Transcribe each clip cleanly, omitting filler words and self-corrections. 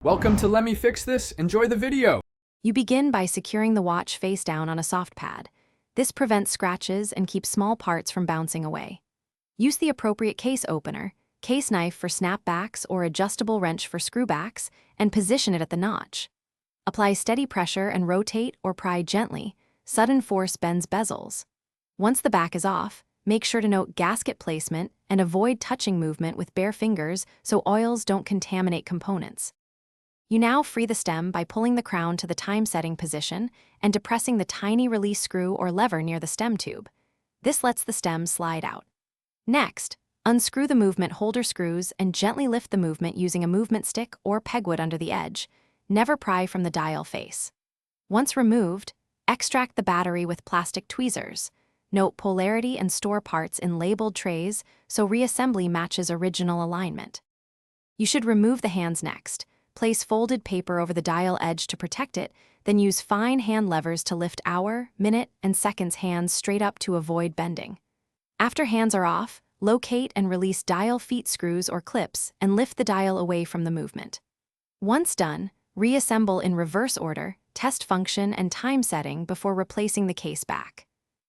Welcome to Let Me Fix This. Enjoy the video. You begin by securing the watch face down on a soft pad. This prevents scratches and keeps small parts from bouncing away. Use the appropriate case opener, case knife for snapbacks or adjustable wrench for screwbacks, and position it at the notch. Apply steady pressure and rotate or pry gently. Sudden force bends bezels. Once the back is off, make sure to note gasket placement and avoid touching movement with bare fingers so oils don't contaminate components. You now free the stem by pulling the crown to the time-setting position and depressing the tiny release screw or lever near the stem tube. This lets the stem slide out. Next, unscrew the movement holder screws and gently lift the movement using a movement stick or pegwood under the edge. Never pry from the dial face. Once removed, extract the battery with plastic tweezers. Note polarity and store parts in labeled trays so reassembly matches original alignment. You should remove the hands next. Place folded paper over the dial edge to protect it, then use fine hand levers to lift hour, minute, and seconds hands straight up to avoid bending. After hands are off, locate and release dial feet screws or clips and lift the dial away from the movement. Once done, reassemble in reverse order, test function and time setting before replacing the case back.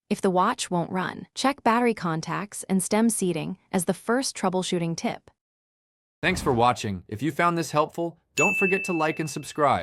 If the watch won't run, check battery contacts and stem seating as the first troubleshooting tip. Thanks for watching. If you found this helpful, don't forget to like and subscribe.